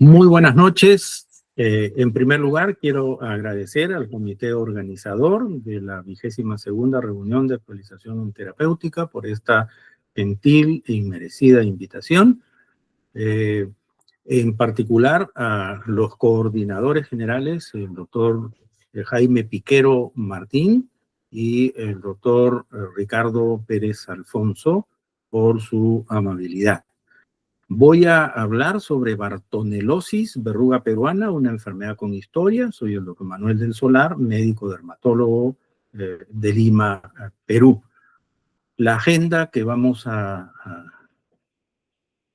Muy buenas noches. En primer lugar, quiero agradecer al comité organizador de la 22ª reunión de actualización terapéutica por esta gentil e inmerecida invitación. En particular a los coordinadores generales, el doctor Jaime Piquero Martín y el doctor Ricardo Pérez Alfonso, por su amabilidad. Voy a hablar sobre bartonelosis, verruga peruana, una enfermedad con historia. Soy el doctor Manuel del Solar, médico dermatólogo de Lima, Perú. La agenda que vamos a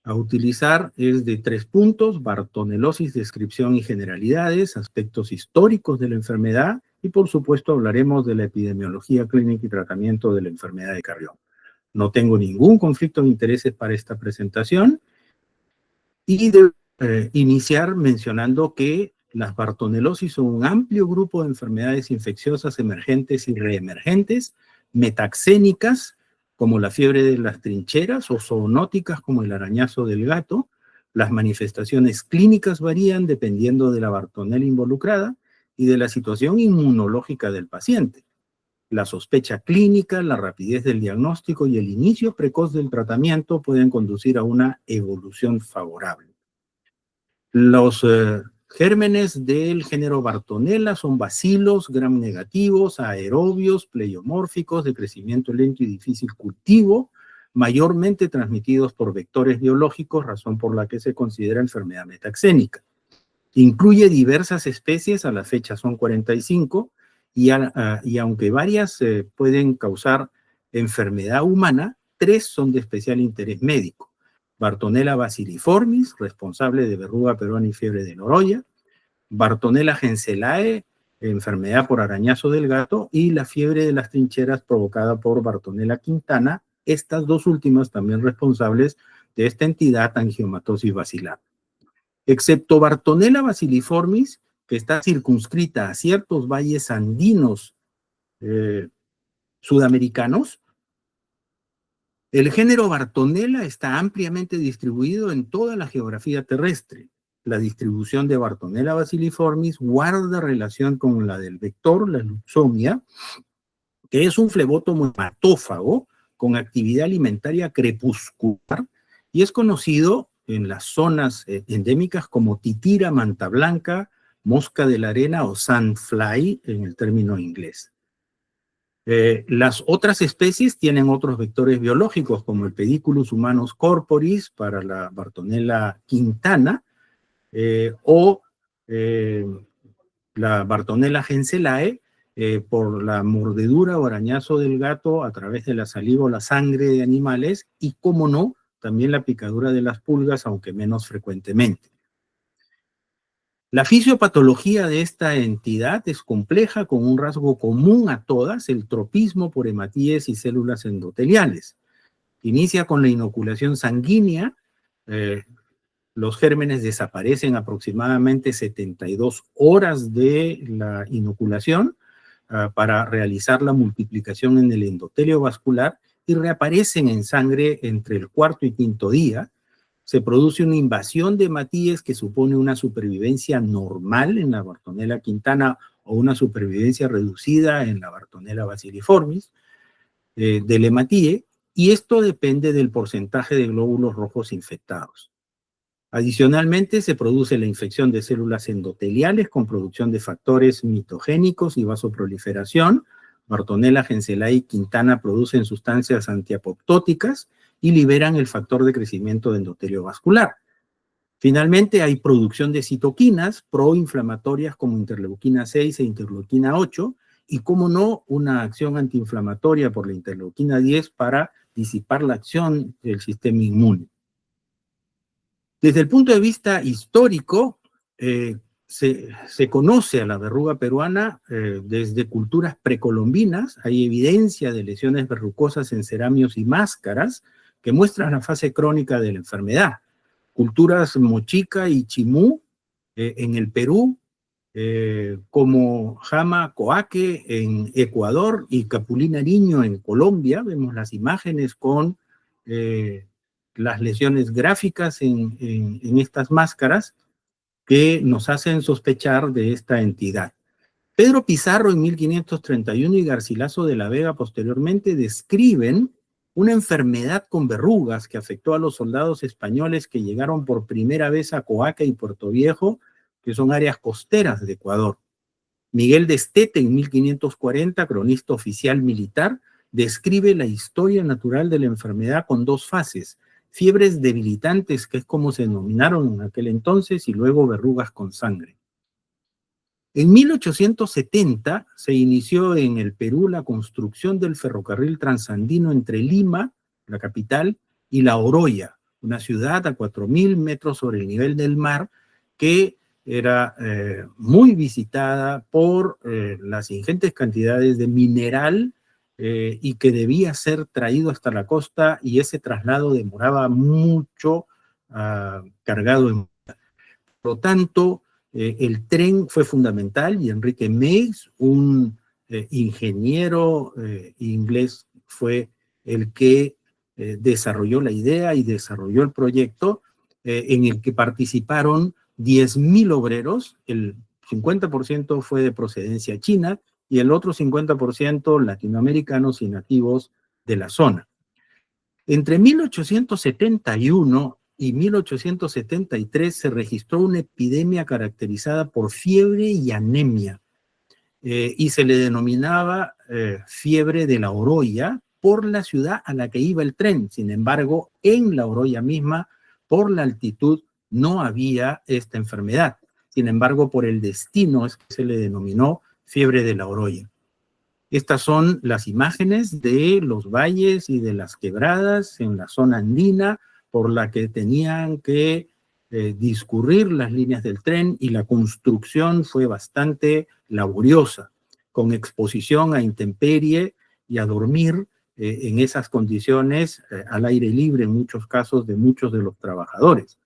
utilizar es de 3 puntos: bartonelosis, descripción y generalidades, aspectos históricos de la enfermedad, y por supuesto hablaremos de la epidemiología clínica y tratamiento de la enfermedad de Carrión. No tengo ningún conflicto de intereses para esta presentación. Y de iniciar mencionando que las bartonelosis son un amplio grupo de enfermedades infecciosas emergentes y reemergentes, metaxénicas, como la fiebre de las trincheras, o zoonóticas, como el arañazo del gato. Las manifestaciones clínicas varían dependiendo de la bartonela involucrada y de la situación inmunológica del paciente. La sospecha clínica, la rapidez del diagnóstico y el inicio precoz del tratamiento pueden conducir a una evolución favorable. Los gérmenes del género Bartonella son bacilos gram negativos, aerobios, pleiomórficos, de crecimiento lento y difícil cultivo, mayormente transmitidos por vectores biológicos, razón por la que se considera enfermedad metaxénica. Incluye diversas especies, a la fecha son 45, y aunque varias pueden causar enfermedad humana, 3 son de especial interés médico. Bartonella bacilliformis, responsable de verruga peruana y fiebre de Noroya; Bartonella henselae, enfermedad por arañazo del gato; y la fiebre de las trincheras provocada por Bartonella quintana, estas 2 últimas también responsables de esta entidad angiomatosis bacilar. Excepto Bartonella bacilliformis, que está circunscrita a ciertos valles andinos sudamericanos, el género Bartonella está ampliamente distribuido en toda la geografía terrestre. La distribución de Bartonella bacilliformis guarda relación con la del vector, la luxomia, que es un flebótomo hematófago con actividad alimentaria crepuscular, y es conocido en las zonas endémicas como titira, manta blanca, mosca de la arena o sandfly en el término inglés. Las otras especies tienen otros vectores biológicos, como el Pediculus humanus corporis para la Bartonella quintana, o la Bartonella henselae por la mordedura o arañazo del gato a través de la saliva o la sangre de animales, y, como no, también la picadura de las pulgas, aunque menos frecuentemente. La fisiopatología de esta entidad es compleja, con un rasgo común a todas: el tropismo por hematíes y células endoteliales. Inicia con la inoculación sanguínea. Los gérmenes desaparecen aproximadamente 72 horas de la inoculación para realizar la multiplicación en el endotelio vascular, y reaparecen en sangre entre el 4º y 5º día. Se produce una invasión de hematíes que supone una supervivencia normal en la Bartonella quintana o una supervivencia reducida en la Bartonella bacilliformis del hematíe, y esto depende del porcentaje de glóbulos rojos infectados. Adicionalmente, se produce la infección de células endoteliales con producción de factores mitogénicos y vasoproliferación. Bartonella henselae y quintana producen sustancias antiapoptóticas y liberan el factor de crecimiento de endotelio vascular. Finalmente, hay producción de citoquinas proinflamatorias como interleuquina 6 e interleuquina 8, y, como no, una acción antiinflamatoria por la interleuquina 10 para disipar la acción del sistema inmune. Desde el punto de vista histórico, se conoce a la verruga peruana desde culturas precolombinas. Hay evidencia de lesiones verrucosas en ceramios y máscaras que muestran la fase crónica de la enfermedad. Culturas mochica y chimú en el Perú, como Jama Coaque en Ecuador y Capulina Niño en Colombia. Vemos las imágenes con las lesiones gráficas en estas máscaras. que nos hacen sospechar de esta entidad. Pedro Pizarro en 1531 y Garcilaso de la Vega posteriormente describen una enfermedad con verrugas que afectó a los soldados españoles que llegaron por primera vez a Coaca y Puerto Viejo, que son áreas costeras de Ecuador. Miguel de Estete en 1540, cronista oficial militar, describe la historia natural de la enfermedad con dos fases: fiebres debilitantes, que es como se denominaron en aquel entonces, y luego verrugas con sangre. En 1870 se inició en el Perú la construcción del ferrocarril transandino entre Lima, la capital, y La Oroya, una ciudad a 4.000 metros sobre el nivel del mar que era muy visitada por las ingentes cantidades de mineral y que debía ser traído hasta la costa, y ese traslado demoraba mucho, cargado en... Por lo tanto, el tren fue fundamental y Enrique Meigs, un ingeniero inglés, fue el que desarrolló la idea y desarrolló el proyecto en el que participaron 10.000 obreros. El 50% fue de procedencia china y el otro 50% latinoamericanos y nativos de la zona. Entre 1871 y 1873 se registró una epidemia caracterizada por fiebre y anemia, y se le denominaba fiebre de La Oroya por la ciudad a la que iba el tren. Sin embargo, en La Oroya misma, por la altitud, no había esta enfermedad. Sin embargo, por el destino es que se le denominó fiebre de La Oroya. Estas son las imágenes de los valles y de las quebradas en la zona andina por la que tenían que discurrir las líneas del tren, y la construcción fue bastante laboriosa, con exposición a intemperie y a dormir en esas condiciones al aire libre en muchos casos de muchos de los trabajadores.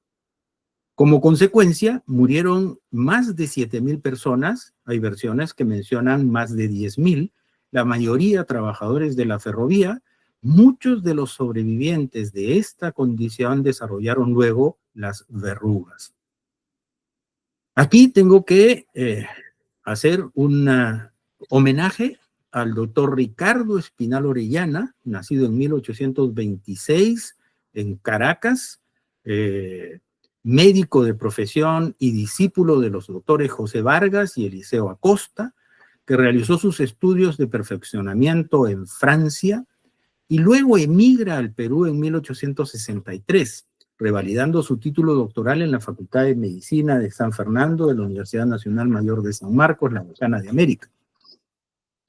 Como consecuencia, murieron más de 7.000 personas, hay versiones que mencionan más de 10.000, la mayoría trabajadores de la ferrovía. Muchos de los sobrevivientes de esta condición desarrollaron luego las verrugas. Aquí tengo que hacer un homenaje al doctor Ricardo Espinal Orellana, nacido en 1826 en Caracas, médico de profesión y discípulo de los doctores José Vargas y Eliseo Acosta, que realizó sus estudios de perfeccionamiento en Francia y luego emigra al Perú en 1863, revalidando su título doctoral en la Facultad de Medicina de San Fernando de la Universidad Nacional Mayor de San Marcos, la Mexicana de América.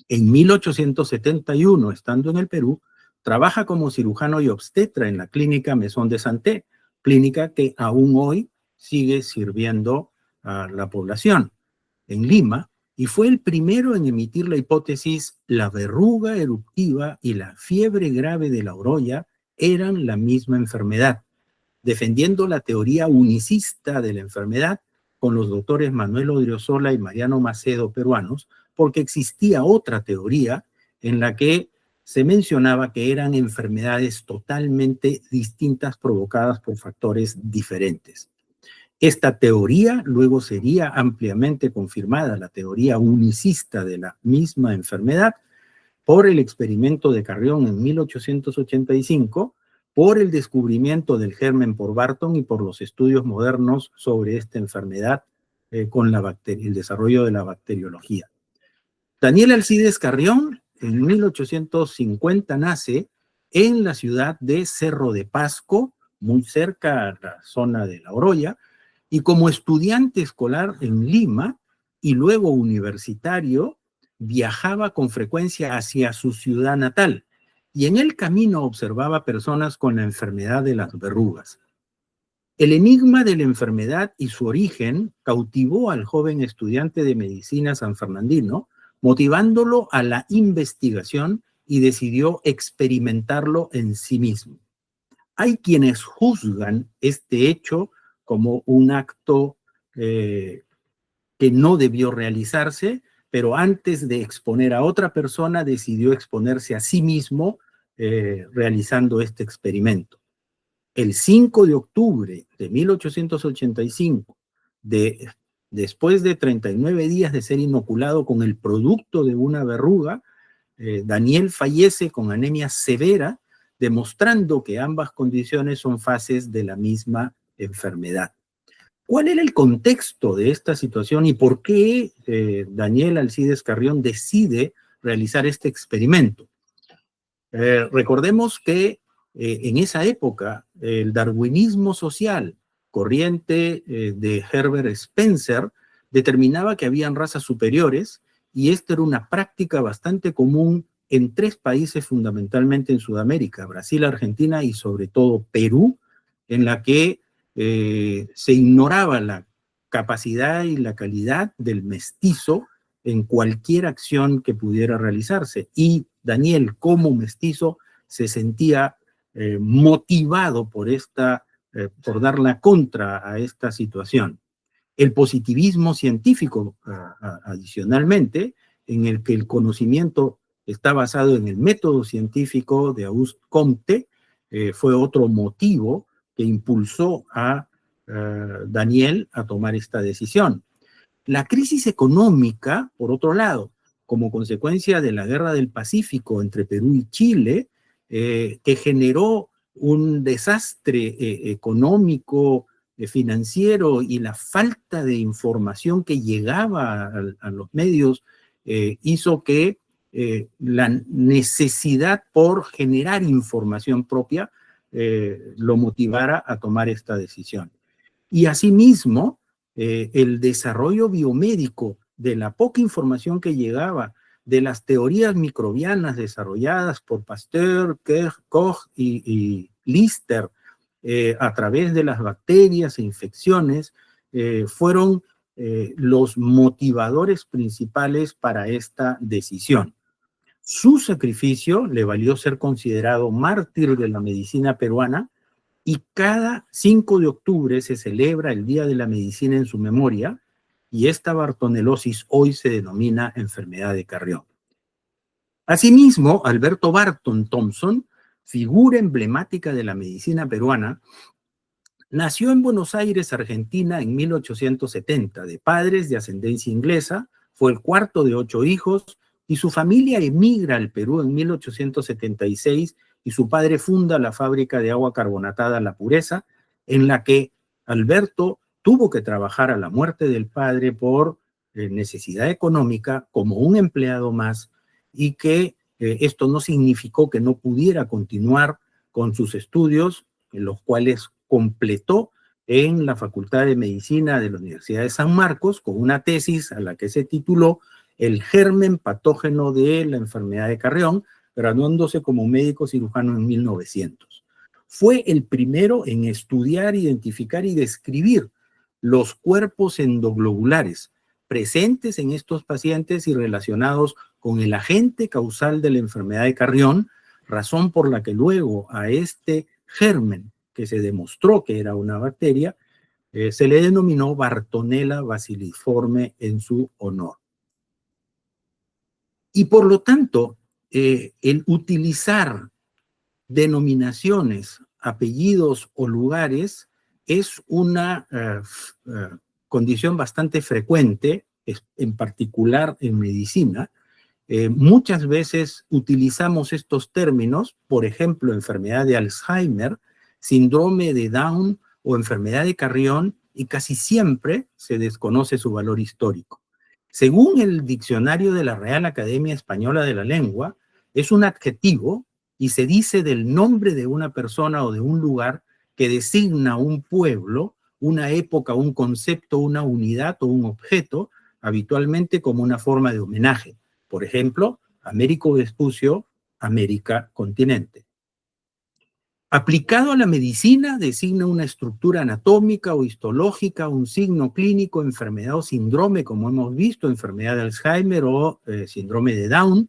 En 1871, estando en el Perú, trabaja como cirujano y obstetra en la clínica Maison de Santé, clínica que aún hoy sigue sirviendo a la población en Lima, y fue el primero en emitir la hipótesis: la verruga eruptiva y la fiebre grave de La Oroya eran la misma enfermedad, defendiendo la teoría unicista de la enfermedad con los doctores Manuel Odriozola y Mariano Macedo, peruanos, porque existía otra teoría en la que se mencionaba que eran enfermedades totalmente distintas provocadas por factores diferentes. Esta teoría luego sería ampliamente confirmada, la teoría unicista de la misma enfermedad, por el experimento de Carrión en 1885, por el descubrimiento del germen por Barton y por los estudios modernos sobre esta enfermedad con el desarrollo de la bacteriología. Daniel Alcides Carrión en 1850 nace en la ciudad de Cerro de Pasco, muy cerca a la zona de La Oroya, y como estudiante escolar en Lima y luego universitario, viajaba con frecuencia hacia su ciudad natal, y en el camino observaba personas con la enfermedad de las verrugas. El enigma de la enfermedad y su origen cautivó al joven estudiante de medicina sanfernandino, motivándolo a la investigación, y decidió experimentarlo en sí mismo. Hay quienes juzgan este hecho como un acto que no debió realizarse, pero antes de exponer a otra persona decidió exponerse a sí mismo realizando este experimento. El 5 de octubre de 1885, Después de 39 días de ser inoculado con el producto de una verruga, Daniel fallece con anemia severa, demostrando que ambas condiciones son fases de la misma enfermedad. ¿Cuál era el contexto de esta situación y por qué Daniel Alcides Carrión decide realizar este experimento? Recordemos que en esa época el darwinismo social, corriente de Herbert Spencer, determinaba que habían razas superiores y esta era una práctica bastante común en 3 países fundamentalmente en Sudamérica, Brasil, Argentina y sobre todo Perú, en la que se ignoraba la capacidad y la calidad del mestizo en cualquier acción que pudiera realizarse. Y Daniel, como mestizo, se sentía motivado por dar la contra a esta situación. El positivismo científico, adicionalmente, en el que el conocimiento está basado en el método científico de Auguste Comte, fue otro motivo que impulsó a Daniel a tomar esta decisión. La crisis económica, por otro lado, como consecuencia de la guerra del Pacífico entre Perú y Chile, que generó un desastre económico, financiero y la falta de información que llegaba a los medios hizo que la necesidad por generar información propia lo motivara a tomar esta decisión. Y asimismo, el desarrollo biomédico de la poca información que llegaba de las teorías microbianas desarrolladas por Pasteur, Koch y Lister a través de las bacterias e infecciones fueron los motivadores principales para esta decisión. Su sacrificio le valió ser considerado mártir de la medicina peruana y cada 5 de octubre se celebra el Día de la Medicina en su memoria y esta bartonelosis hoy se denomina enfermedad de Carrión. Asimismo, Alberto Barton Thompson, figura emblemática de la medicina peruana, nació en Buenos Aires, Argentina, en 1870, de padres de ascendencia inglesa, fue el cuarto de 8 hijos y su familia emigra al Perú en 1876 y su padre funda la fábrica de agua carbonatada La Pureza, en la que Alberto tuvo que trabajar a la muerte del padre por necesidad económica como un empleado más y que esto no significó que no pudiera continuar con sus estudios, en los cuales completó en la Facultad de Medicina de la Universidad de San Marcos con una tesis a la que se tituló El germen patógeno de la enfermedad de Carrión, graduándose como médico cirujano en 1900. Fue el primero en estudiar, identificar y describir los cuerpos endoglobulares presentes en estos pacientes y relacionados con el agente causal de la enfermedad de Carrión, razón por la que luego a este germen, que se demostró que era una bacteria, se le denominó Bartonella bacilliforme en su honor. Y por lo tanto, el utilizar denominaciones, apellidos o lugares es una condición bastante frecuente, en particular en medicina. Muchas veces utilizamos estos términos, por ejemplo, enfermedad de Alzheimer, síndrome de Down o enfermedad de Carrión, y casi siempre se desconoce su valor histórico. Según el diccionario de la Real Academia Española de la Lengua, es un adjetivo y se dice del nombre de una persona o de un lugar que designa un pueblo, una época, un concepto, una unidad o un objeto, habitualmente como una forma de homenaje. Por ejemplo, Américo Vespucio, América continente. Aplicado a la medicina, designa una estructura anatómica o histológica, un signo clínico, enfermedad o síndrome, como hemos visto, enfermedad de Alzheimer o síndrome de Down.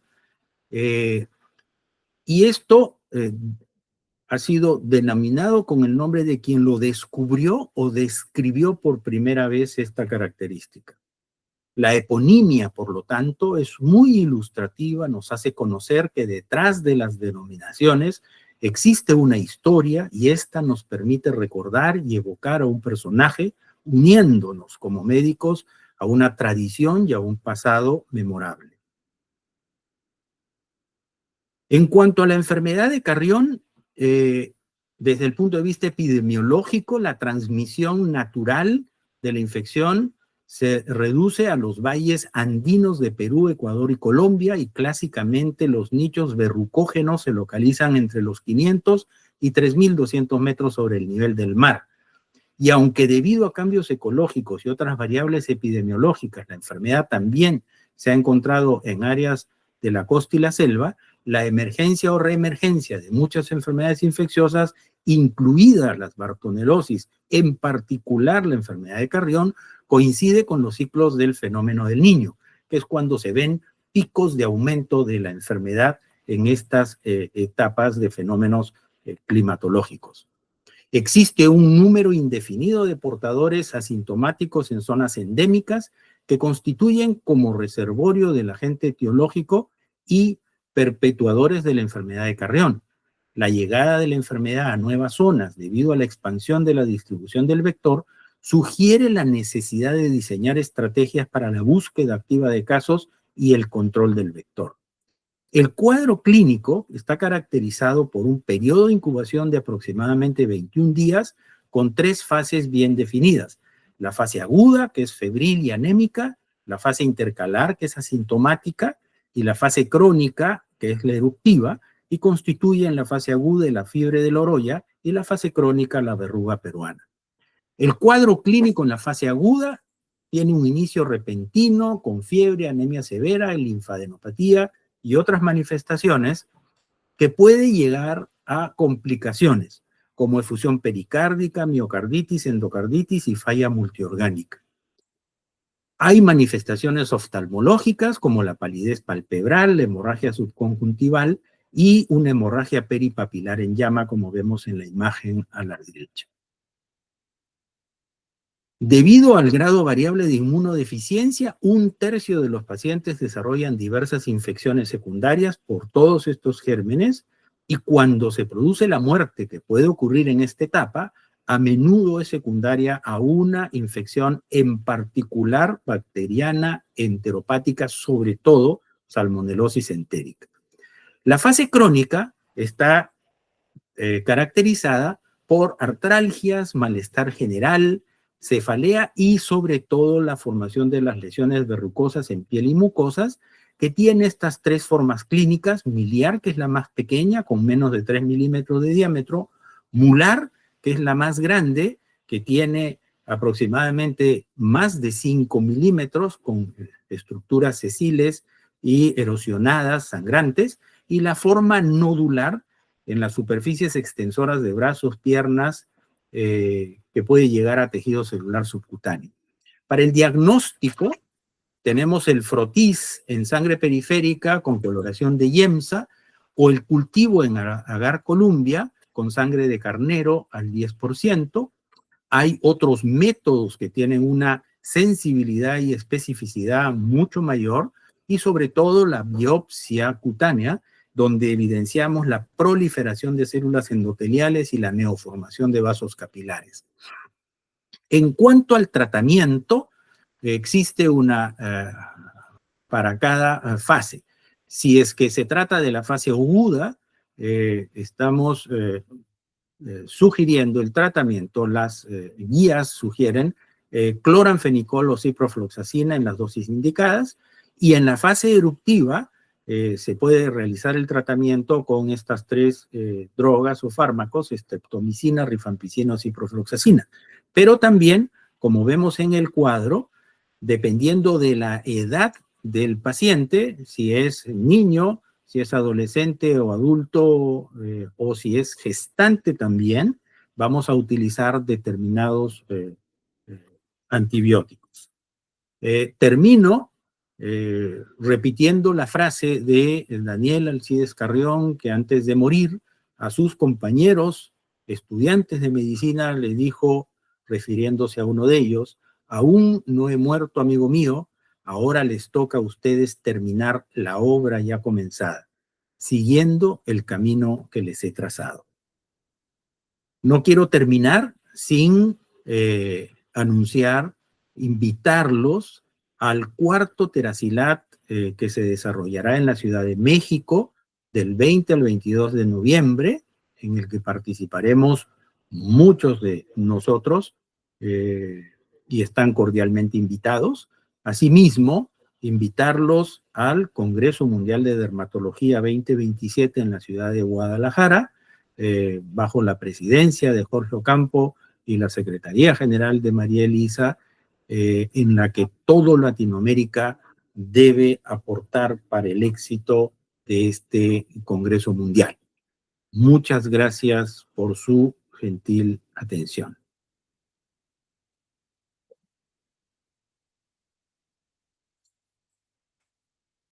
Y esto ha sido denominado con el nombre de quien lo descubrió o describió por primera vez esta característica. La eponimia, por lo tanto, es muy ilustrativa, nos hace conocer que detrás de las denominaciones existe una historia y esta nos permite recordar y evocar a un personaje, uniéndonos como médicos a una tradición y a un pasado memorable. En cuanto a la enfermedad de Carrión, desde el punto de vista epidemiológico, la transmisión natural de la infección se reduce a los valles andinos de Perú, Ecuador y Colombia, y clásicamente los nichos verrucógenos se localizan entre los 500 y 3.200 metros sobre el nivel del mar. Y aunque debido a cambios ecológicos y otras variables epidemiológicas, la enfermedad también se ha encontrado en áreas de la costa y la selva, la emergencia o reemergencia de muchas enfermedades infecciosas, incluidas las bartonelosis, en particular la enfermedad de Carrión, coincide con los ciclos del fenómeno del Niño, que es cuando se ven picos de aumento de la enfermedad en estas etapas de fenómenos climatológicos. Existe un número indefinido de portadores asintomáticos en zonas endémicas que constituyen como reservorio del agente etiológico y perpetuadores de la enfermedad de Carrión. La llegada de la enfermedad a nuevas zonas debido a la expansión de la distribución del vector sugiere la necesidad de diseñar estrategias para la búsqueda activa de casos y el control del vector. El cuadro clínico está caracterizado por un periodo de incubación de aproximadamente 21 días con 3 fases bien definidas. La fase aguda, que es febril y anémica, la fase intercalar, que es asintomática, y la fase crónica, que es la eruptiva, y constituye en la fase aguda la fiebre de Loroya y la fase crónica la verruga peruana. El cuadro clínico en la fase aguda tiene un inicio repentino con fiebre, anemia severa, linfadenopatía y otras manifestaciones que puede llegar a complicaciones como efusión pericárdica, miocarditis, endocarditis y falla multiorgánica. Hay manifestaciones oftalmológicas como la palidez palpebral, la hemorragia subconjuntival y una hemorragia peripapilar en llama, como vemos en la imagen a la derecha. Debido al grado variable de inmunodeficiencia, 1/3 de los pacientes desarrollan diversas infecciones secundarias por todos estos gérmenes, y cuando se produce la muerte que puede ocurrir en esta etapa, a menudo es secundaria a una infección en particular bacteriana enteropática, sobre todo salmonelosis entérica. La fase crónica está caracterizada por artralgias, malestar general, cefalea y sobre todo la formación de las lesiones verrucosas en piel y mucosas, que tiene estas 3 formas clínicas: miliar, que es la más pequeña, con menos de 3 milímetros de diámetro; mular, que es la más grande, que tiene aproximadamente más de 5 milímetros, con estructuras sesiles y erosionadas, sangrantes; y la forma nodular, en las superficies extensoras de brazos, piernas, que puede llegar a tejido celular subcutáneo. Para el diagnóstico, tenemos el frotis en sangre periférica con coloración de Yemsa, o el cultivo en agar columbia con sangre de carnero al 10%. Hay otros métodos que tienen una sensibilidad y especificidad mucho mayor, y sobre todo la biopsia cutánea, donde evidenciamos la proliferación de células endoteliales y la neoformación de vasos capilares. En cuanto al tratamiento, existe una para cada fase. Si es que se trata de la fase aguda, estamos sugiriendo el tratamiento. Las guías sugieren cloranfenicol o ciprofloxacina en las dosis indicadas, y en la fase eruptiva se puede realizar el tratamiento con estas 3 drogas o fármacos: streptomicina, rifampicina o ciprofloxacina. Pero también, como vemos en el cuadro, dependiendo de la edad del paciente, si es niño, si es adolescente o adulto, o si es gestante también, vamos a utilizar determinados antibióticos. Termino repitiendo la frase de Daniel Alcides Carrión, que antes de morir a sus compañeros estudiantes de medicina le dijo, refiriéndose a uno de ellos: aún no he muerto, amigo mío, ahora les toca a ustedes terminar la obra ya comenzada, siguiendo el camino que les he trazado. No quiero terminar sin anunciar, invitarlos al cuarto Teracilat que se desarrollará en la Ciudad de México del 20 al 22 de noviembre, en el que participaremos muchos de nosotros y están cordialmente invitados. Asimismo, invitarlos al Congreso Mundial de Dermatología 2027 en la ciudad de Guadalajara, bajo la presidencia de Jorge Ocampo y la Secretaría General de María Elisa, en la que todo Latinoamérica debe aportar para el éxito de este Congreso Mundial. Muchas gracias por su gentil atención.